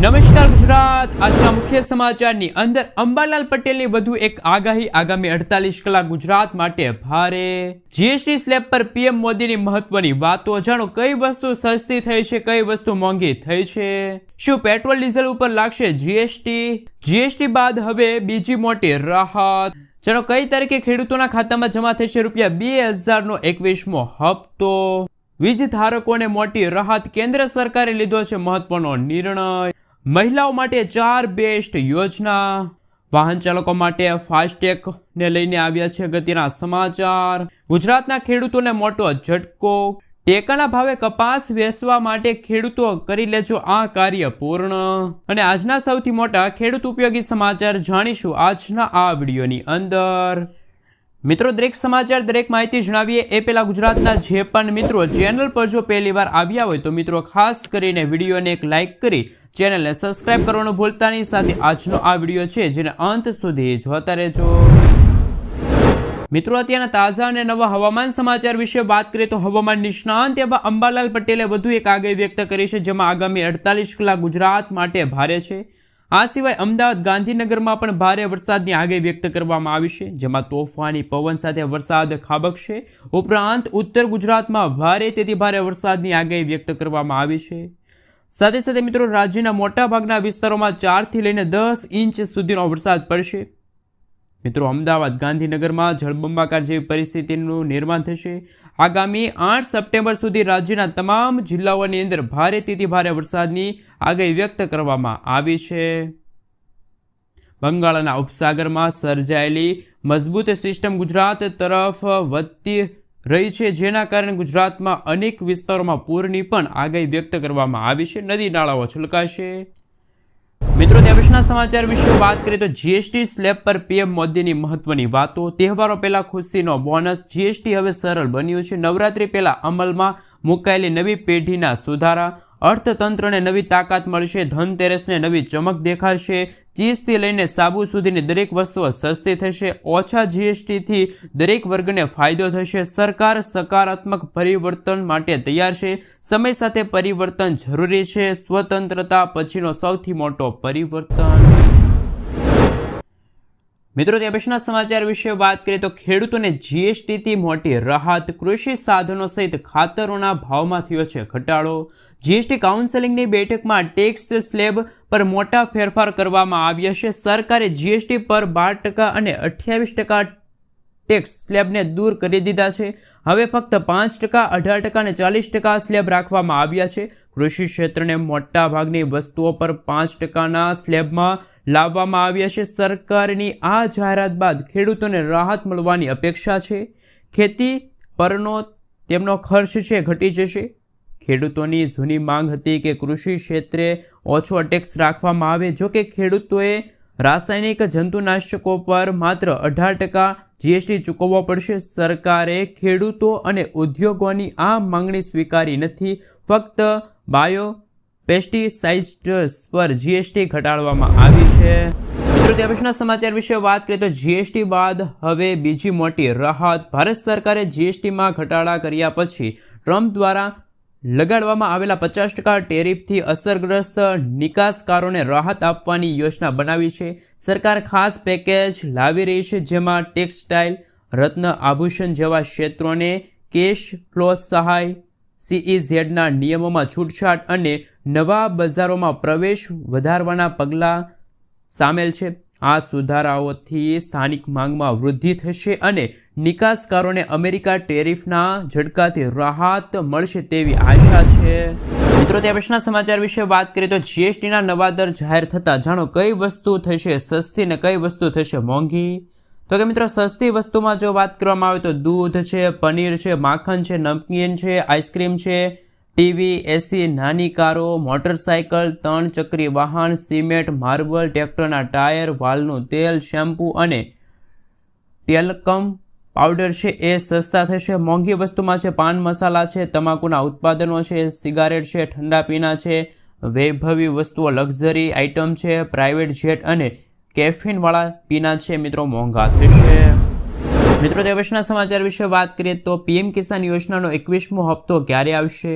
નમસ્કાર ગુજરાત। આજના મુખ્ય સમાચારની અંદર અંબાલાલ પટેલની વધુ એક આગાહી। આગામી 48 કલાક ગુજરાત માટે ભારે। જીએસટી સ્લેબ પર પીએમ મોદીની મહત્વની વાતો। જાણો કઈ વસ્તુ સસ્તી થઈ છે, કઈ વસ્તુ મોંઘી થઈ છે। શું પેટ્રોલ ડીઝલ ઉપર લાગશે જીએસટી બાદ હવે બીજી મોટી રાહત। જાણો કઈ તારીખે ખેડૂતોના ખાતામાં જમા થશે ₹2000નો 21મો હપ્તો। વીજ ધારકોને મોટી રાહત, કેન્દ્ર સરકારે લીધો છે મહત્વનો નિર્ણય। મહિલાઓ માટે 4 બેસ્ટ યોજના। વાહન ચાલકો માટે ફાસ્ટેગ ને લઈને આવ્યા છે અગત્યના સમાચાર। ગુજરાતના ખેડૂતોને મોટો ઝટકો। ટેકાના ભાવે કપાસ વેચવા માટે ખેડૂતો કરી લેજો આ કાર્ય પૂર્ણ। અને આજના સૌથી મોટા ખેડૂત ઉપયોગી સમાચાર જાણીશું આજના આ વિડીયોની અંદર। મિત્રો, દરેક સમાચાર, દરેક માહિતી જણાવીએ એ પહેલા ગુજરાતના જે પણ મિત્રો ચેનલ પર જો પહેલી વાર આવ્યા હોય તો મિત્રો ખાસ કરીને વિડીયોને એક લાઇક કરી ચેનલને સબસ્ક્રાઇબ કરવાનું ભૂલતા નહીં। સાથે આજનો આ વિડીયો છે જેને અંત સુધી જોતા રહેજો। મિત્રો, અત્યારના તાજા અને નવા હવામાન સમાચાર વિશે વાત કરીએ તો હવામાન નિષ્ણાંત એવા અંબાલાલ પટેલે વધુ એક આગાહી વ્યક્ત કરી છે, જેમાં આગામી 48 કલાક ગુજરાત માટે ભારે છે। આ સિવાય અમદાવાદ, ગાંધીનગરમાં પણ ભારે વરસાદની આગાહી વ્યક્ત કરવામાં આવી છે, જેમાં તોફાની પવન સાથે વરસાદ ખાબકશે। ઉપરાંત ઉત્તર ગુજરાતમાં ભારે તેથી ભારે વરસાદની આગાહી વ્યક્ત કરવામાં આવી છે। સાથે સાથે મિત્રો, રાજ્યના મોટા ભાગના વિસ્તારોમાં 4 થી લઈને 10 ઇંચ સુધીનો વરસાદ પડશે। મિત્રો, અમદાવાદ, ગાંધીનગરમાં જળબંબાકાર જેવી પરિસ્થિતિનું નિર્માણ થશે। આગામી 8 સપ્ટેમ્બર સુધી રાજ્યના તમામ જિલ્લાઓની અંદર ભારે તેથી ભારે વરસાદની આગાહી વ્યક્ત કરવામાં આવી છે। બંગાળના ઉપસાગરમાં સર્જાયેલી મજબૂત સિસ્ટમ ગુજરાત તરફ વધતી રહી છે, જેના કારણે ગુજરાતમાં અનેક વિસ્તારોમાં પૂરની પણ આગાહી વ્યક્ત કરવામાં આવી છે। નદી નાળાઓ છલકાશે। મિત્રો, ત્યાં પછીના સમાચાર વિશે વાત કરીએ તો જીએસટી સ્લેબ પર પીએમ મોદીની મહત્વની વાતો। તહેવારો પહેલા ખુશીનો બોનસ। જીએસટી હવે સરળ બન્યું છે। નવરાત્રી પહેલા અમલમાં મુકાયેલી નવી પેઢીના સુધારા। અર્થતંત્રને નવી તાકાત મળશે। ધનતેરસને નવી ચમક દેખાશે। ચીઝથી લઈને સાબુ સુધીની દરેક વસ્તુઓ સસ્તી થશે। ઓછા જીએસટીથી દરેક વર્ગને ફાયદો થશે। સરકાર સકારાત્મક પરિવર્તન માટે તૈયાર છે। સમય સાથે પરિવર્તન જરૂરી છે। સ્વતંત્રતા પછીનો સૌથી મોટો પરિવર્તન। મિત્રો, ત્યાં પછીના સમાચાર વિશે વાત કરીએ તો ખેડૂતોને જીએસટીથી મોટી રાહત। કૃષિ સાધનો સહિત ખાતરોના ભાવમાં થયો છે ઘટાડો। જીએસટી કાઉન્સિલની બેઠકમાં ટેક્સ સ્લેબ પર મોટા ફેરફાર કરવામાં આવ્યા છે। સરકારે જીએસટી પર 12% અને 28% ટેક્સ સ્લેબને દૂર કરી દીધા છે। હવે ફક્ત 5%, 18% અને 40% સ્લેબ રાખવામાં આવ્યા છે। કૃષિ ક્ષેત્રને મોટા ભાગની વસ્તુઓ પર 5%ના સ્લેબમાં લાવવામાં આવ્યા છે। સરકારની આ જાહેરાત બાદ ખેડૂતોને રાહત મળવાની અપેક્ષા છે। ખેતી પરનો તેમનો ખર્ચ છે ઘટી જશે। ખેડૂતોની જૂની માંગ હતી કે કૃષિ ક્ષેત્રે ઓછો ટેક્સ રાખવામાં આવે। જો કે ખેડૂતોએ રાસાયણિક જંતુનાશકો પર માત્ર 18% જીએસટી ચૂકવવો પડશે। સરકારે ખેડૂતો અને ઉદ્યોગોની આ માંગણી સ્વીકારી નથી। ફક્ત બાયો પેસ્ટિસાઇડ્સ પર જીએસટી ઘટાડવામાં આવી છે। મિત્રો, ત્યાં પછીના સમાચાર વિશે વાત કરીએ તો જીએસટી બાદ હવે બીજી મોટી રાહત। ભારત સરકારે જીએસટીમાં ઘટાડા કર્યા પછી ટ્રમ્પ દ્વારા લગાડવામાં આવેલા 50% ટેરિફથી અસરગ્રસ્ત નિકાસકારોને રાહત આપવાની યોજના બનાવી છે। સરકાર ખાસ પેકેજ લાવી રહી છે, જેમાં ટેક્સટાઇલ, રત્ન આભૂષણ જેવા ક્ષેત્રોને કેશ ફ્લો સહાય, સીઈઝેડના નિયમોમાં છૂટછાટ અને નવા બજારોમાં પ્રવેશ વધારવાના પગલાં સામેલ છે। આ સુધારાઓથી સ્થાનિક માંગમાં વૃદ્ધિ થશે અને નિકાસકારોને અમેરિકા ટેરિફના ઝટકાથી રાહત મળશે તેવી આશા છે। મિત્રો, ત્યાં પછીના સમાચાર વિશે વાત કરીએ તો જીએસટીના નવા દર જાહેર થતાં જાણો કઈ વસ્તુ થશે સસ્તી ને કઈ વસ્તુ થશે મોંઘી। તો કે મિત્રો, સસ્તી વસ્તુમાં જો વાત કરવામાં આવે તો દૂધ છે, પનીર છે, માખણ છે, નમકીન છે, આઈસ્ક્રીમ છે, ટીવી, એસી, નાની કારો, મોટરસાયકલ, 3 ચક્રી વાહન, સિમેન્ટ, માર્બલ, ટ્રેક્ટરના ટાયર, વાલનું તેલ, શેમ્પૂ અને ટેલ્કમ પાવડર છે એ સસ્તા થશે। મોંઘી વસ્તુમાં છે પાન મસાલા છે, તમાકુના ઉત્પાદનો છે, સિગારેટ છે, ઠંડા પીણા છે, વૈભવી વસ્તુઓ, લક્ઝરી આઇટમ છે, પ્રાઇવેટ જેટ અને કેફીનવાળા પીણા છે મિત્રો મોંઘા થશે। મિત્રો, તે પછીના સમાચાર વિશે વાત કરીએ તો પીએમ કિસાન યોજનાનો 21મો હપ્તો ક્યારે આવશે?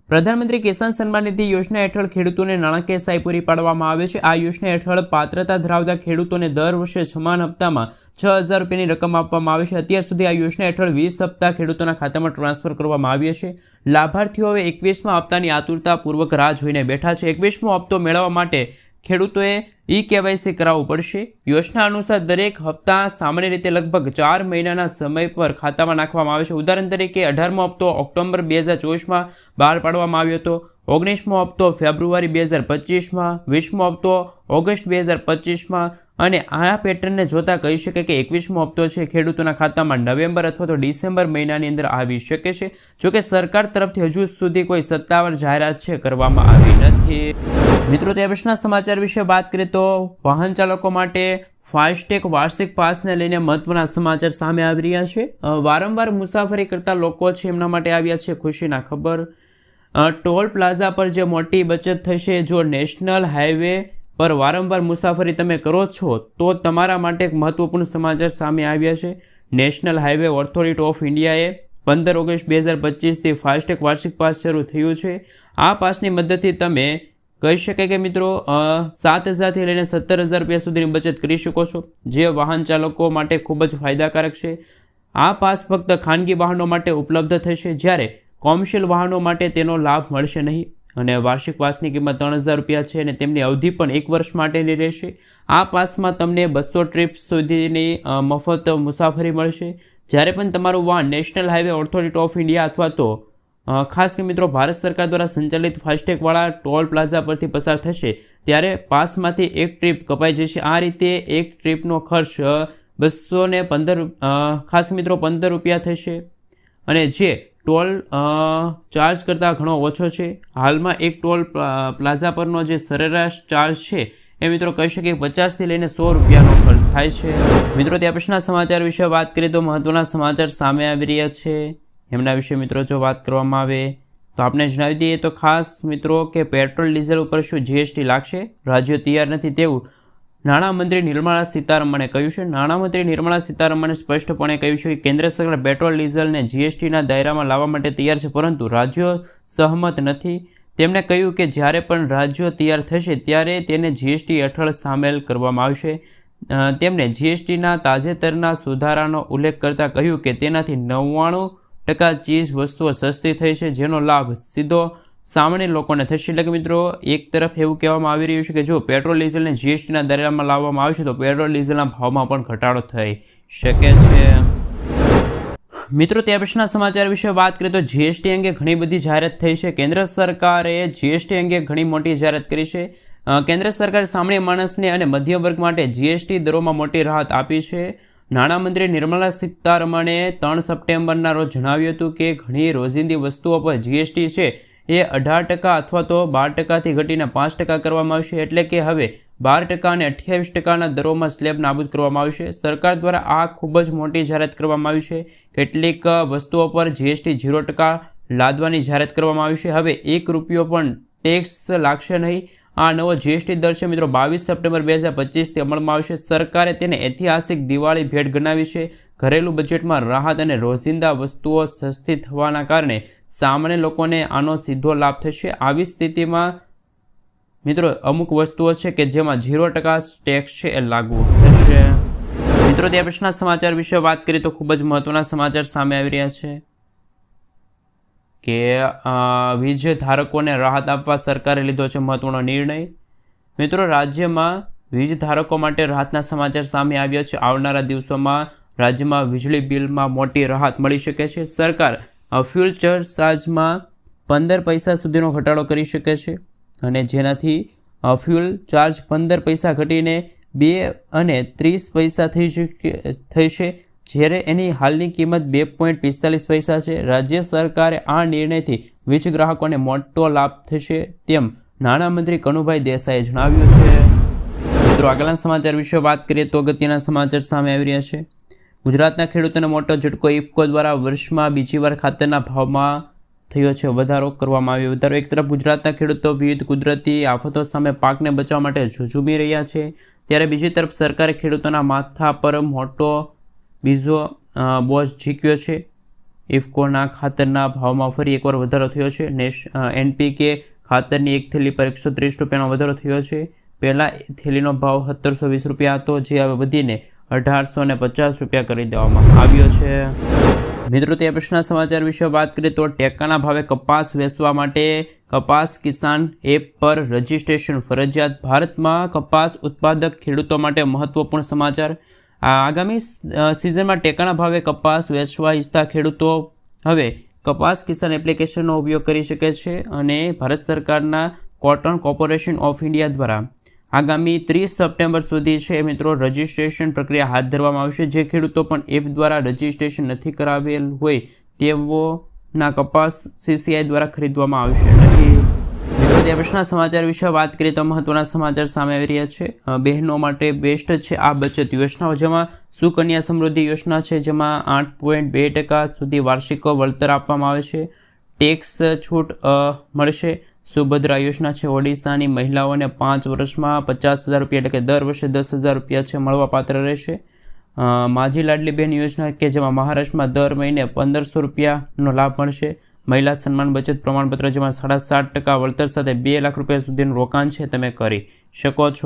પ્રધાનમંત્રી કિસાન સન્માન નિધિ યોજના હેઠળ ખેડૂતોને નાણાકીય સહાય પૂરી પાડવામાં આવે છે. આ યોજના હેઠળ પાત્રતા ધરાવતા ખેડૂતોને દર વર્ષે સમાન હપ્તામાં 6,000 રૂપિયાની રકમ આપવામાં આવે છે. અત્યાર સુધી આ યોજના હેઠળ 20 હપ્તા ખેડૂતોના ખાતામાં ટ્રાન્સફર કરવામાં આવ્યા છે. લાભાર્થીઓ હવે 21મા હપ્તાની આતુરતાપૂર્વક રાહ જોઈને બેઠા છે. 21મો હપ્તો મેળવવા માટે ખેડૂતોએ KYC કરાવવું પડશે. યોજના અનુસાર દરેક હપ્તા સામાન્ય રીતે લગભગ 4 મહિનાના સમય પર ખાતામાં નાખવામાં આવે છે. ઉદાહરણ તરીકે 18મો હપ્તો ઓક્ટોબર 2024માં બહાર પાડવામાં આવ્યો હતો, 19મો હપ્તો ફેબ્રુઆરી 2025માં, 20મો હપ્તો ઓગસ્ટ 2025માં, અને આ પેટર્નને જોતા કહી શકે કે 21મો હપ્તો છે ખેડૂતોના ખાતામાં નવેમ્બર અથવા તો ડિસેમ્બર મહિનાની અંદર આવી શકે છે. જોકે સરકાર તરફથી હજુ સુધી કોઈ સત્તાવાર જાહેરાત છે કરવામાં આવી નથી. મિત્રો, તે પછીના સમાચાર વિશે વાત કરીએ તો વાહન ચાલકો માટે ફાસ્ટેગ વાર્ષિક પાસને લઈને મહત્વના સમાચાર સામે આવી રહ્યા છે. વારંવાર મુસાફરી કરતા લોકો છે એમના માટે આવ્યા છે ખુશીના ખબર. ટોલ પ્લાઝા પર જે મોટી બચત થશે. જો નેશનલ હાઈવે પર વારંવાર મુસાફરી તમે કરો છો તો તમારા માટે એક મહત્વપૂર્ણ સમાચાર સામે આવ્યા છે. નેશનલ હાઈવે ઓથોરિટી ઓફ ઇન્ડિયાએ 15 ઓગસ્ટ 2025થી ફાસ્ટેગ વાર્ષિક પાસ શરૂ થયું છે. આ પાસની મદદથી તમે કહી શકાય કે મિત્રો 7,000થી લઈને 17,000 રૂપિયા સુધીની બચત કરી શકો છો, જે વાહન ચાલકો માટે ખૂબ જ ફાયદાકારક છે. આ પાસ ફક્ત ખાનગી વાહનો માટે ઉપલબ્ધ થશે, જ્યારે કોમર્શિયલ વાહનો માટે તેનો લાભ મળશે નહીં. અને વાર્ષિક પાસની કિંમત 3,000 રૂપિયા છે અને તેમની અવધિ પણ 1 વર્ષ માટેની રહેશે. આ પાસમાં તમને 200 ટ્રીપ સુધીની મફત મુસાફરી મળશે. જ્યારે પણ તમારું વાહન national highway authority of India અથવા તો ખાસ કે મિત્રો ભારત સરકાર દ્વારા સંચાલિત ફાસ્ટેગવાળા ટોલ પ્લાઝા પરથી પસાર થશે ત્યારે પાસમાંથી એક ટ્રીપ કપાઈ જશે. આ રીતે એક ટ્રીપનો ખર્ચ 215 ખાસ મિત્રો 15 રૂપિયા થશે, અને જે ટોલ ચાર્જ કરતાં ઘણો ઓછો છે. હાલમાં એક ટોલ પ્લાઝા પરનો જે સરેરાશ ચાર્જ છે એ મિત્રો કહી શકીએ 50થી લઈને 100 રૂપિયાનો ખર્ચ થાય છે. મિત્રો, ત્યાં પછીના સમાચાર વિશે વાત કરીએ તો મહત્વના સમાચાર સામે આવી રહ્યા છે. એમના વિશે મિત્રો જો વાત કરવામાં આવે તો આપણે જણાવી દઈએ તો ખાસ મિત્રો કે પેટ્રોલ ડીઝલ ઉપર શું GST લાગશે. રાજ્યો તૈયાર નથી તેવું નાણામંત્રી નિર્મલા સીતારમણે કહ્યું છે. નાણામંત્રી નિર્મલા સીતારમણે સ્પષ્ટપણે કહ્યું છે કે કેન્દ્ર સરકાર પેટ્રોલ ડીઝલને GSTના દાયરામાં લાવવા માટે તૈયાર છે, પરંતુ રાજ્યો સહમત નથી. તેમણે કહ્યું કે જ્યારે પણ રાજ્યો તૈયાર થશે ત્યારે તેને GST હેઠળ સામેલ કરવામાં આવશે. તેમણે GSTના તાજેતરના સુધારાનો ઉલ્લેખ કરતાં કહ્યું કે તેનાથી 99% ચીજ વસ્તુઓ સસ્તી થઈ છે, જેનો લાભ સીધો સામાન્ય લોકોને થશે. એટલે કે મિત્રો એક તરફ એવું કહેવામાં આવી રહ્યું છે કે જો પેટ્રોલ ડીઝલને GSTના દાયરામાં લાવવામાં આવશે તો પેટ્રોલ ડીઝલના ભાવમાં પણ ઘટાડો થઈ શકે છે. મિત્રો, ત્યાં પછીના સમાચાર વિશે વાત કરીએ તો GST અંગે ઘણી બધી જાહેરાત થઈ છે. કેન્દ્ર સરકારે GST અંગે ઘણી મોટી જાહેરાત કરી છે. કેન્દ્ર સરકારે સામાન્ય માણસને અને મધ્ય વર્ગ માટે GST દરોમાં મોટી રાહત આપી છે. નાણામંત્રી નિર્મલા સીતારમણે 3 સપ્ટેમ્બરના રોજ જણાવ્યું હતું કે ઘણી રોજિંદી વસ્તુઓ પર GST છે એ 18% અથવા તો 12%થી ઘટીને 5% કરવામાં આવશે. એટલે કે હવે 12% અને 28%ના દરોમાં સ્લેબ નાબૂદ કરવામાં આવશે. સરકાર દ્વારા આ ખૂબ જ મોટી જાહેરાત કરવામાં આવી છે. કેટલીક વસ્તુઓ પર GST 0% લાદવાની જાહેરાત કરવામાં આવી છે. હવે 1 રૂપિયો પણ ટેક્સ લાગશે નહીં. આ નવો GST દર છે મિત્રો 22 સપ્ટેમ્બર 2025થી અમલમાં આવશે. સરકારે તેને ઐતિહાસિક દિવાળી ભેટ ગણાવી છે. ઘરેલું બજેટમાં રાહત અને રોજિંદા વસ્તુઓ સસ્તી થવાના કારણે સામાન્ય લોકોને આનો સીધો લાભ થશે. આવી સ્થિતિમાં મિત્રો અમુક વસ્તુઓ છે કે જેમાં 0% ટેક્સ છે એ લાગુ થશે. મિત્રો, ત્યાં પછીના સમાચાર વિશે વાત કરીએ તો ખૂબ જ મહત્વના સમાચાર સામે આવી રહ્યા છે કે વીજ ધારકોને રાહત આપવા સરકારે લીધો છે મહત્વનો નિર્ણય. મિત્રો, રાજ્યમાં વીજ ધારકો માટે રાહતના સમાચાર સામે આવ્યા છે. આવનારા દિવસોમાં રાજ્યમાં વીજળી બિલમાં મોટી રાહત મળી શકે છે. સરકાર ફ્યુલ ચાર્જમાં 15 પૈસા સુધીનો ઘટાડો કરી શકે છે, અને જેનાથી ફ્યુલ ચાર્જ 15 પૈસા ઘટીને 2 અને 30 પૈસા થઈ છે, જ્યારે એની હાલની કિંમત 2.45 પૈસા છે. રાજ્ય સરકારે આ નિર્ણયથી વીજ ગ્રાહકોને મોટો લાભ થશે તેમ નાણામંત્રી કનુભાઈ દેસાઈએ જણાવ્યું છે. મિત્રો, આગળના સમાચાર વિશે વાત કરીએ તો અગત્યના સમાચાર સામે આવી રહ્યા છે. ગુજરાતના ખેડૂતોને મોટો ઝટકો. ઇફકો દ્વારા વર્ષમાં બીજી વાર ખાતરના ભાવમાં થયો છે વધારો કરવામાં આવ્યો. વધારો એક તરફ ગુજરાતના ખેડૂતો વિવિધ કુદરતી આફતો સામે પાકને બચાવવા માટે ઝઝૂમી રહ્યા છે, ત્યારે બીજી તરફ સરકારે ખેડૂતોના માથા પર મોટો બીજો બોજ ઝીક્યો છે. ઇફકોના ખાતરના ભાવમાં ફરી એકવાર વધારો થયો છે. NPK ખાતરની એક થેલી પર 130 રૂપિયાનો વધારો થયો છે. પહેલાં થેલીનો ભાવ 1720 રૂપિયા હતો, જે હવે વધીને 1850 રૂપિયા કરી દેવામાં આવ્યો છે. મિત્રો, તે પછીના સમાચાર વિશે વાત કરીએ તો ટેકાના ભાવે કપાસ વેચવા માટે કપાસ કિસાન એપ પર રજિસ્ટ્રેશન ફરજિયાત. ભારતમાં કપાસ ઉત્પાદક ખેડૂતો માટે મહત્વપૂર્ણ સમાચાર. આગામી સિઝનમાં ટેકાના ભાવે કપાસ વેચવા ઈચ્છતા ખેડૂતો હવે કપાસ કિસાન એપ્લિકેશનનો ઉપયોગ કરી શકે છે અને ભારત સરકારના કોટન કોર્પોરેશન ઓફ ઇન્ડિયા દ્વારા આગામી 30 સપ્ટેમ્બર સુધી છે મિત્રો રજિસ્ટ્રેશન પ્રક્રિયા હાથ ધરવામાં આવશે. જે ખેડૂતો પણ એપ દ્વારા રજિસ્ટ્રેશન નથી કરાવેલ હોય તેઓના કપાસ CCI દ્વારા ખરીદવામાં આવશે નહીં. મિત્રો, તે પછીના સમાચાર વિશે વાત કરીએ તો મહત્વના સમાચાર સામે આવી રહ્યા છે. બહેનો માટે બેસ્ટ છે આ બચત યોજનાઓ, જેમાં સુકન્યા સમૃદ્ધિ યોજના છે, જેમાં 8.2% સુધી વાર્ષિક વળતર આપવામાં આવે છે. ટેક્સ છૂટ મળશે. સુભદ્રા યોજના છે, ઓડિશાની મહિલાઓને 5 વર્ષમાં 50,000 રૂપિયા એટલે કે દર વર્ષે 10,000 રૂપિયા છે મળવા પાત્ર રહેશે. માજી લાડલી બહેન યોજના કે જેમાં મહારાષ્ટ્રમાં દર મહિને 1,500 રૂપિયાનો લાભ મળશે. મહિલા સન્માન બચત પ્રમાણપત્ર, જેમાં 7.5% વળતર સાથે 2 લાખ રૂપિયા સુધીનું રોકાણ છે તમે કરી શકો છો.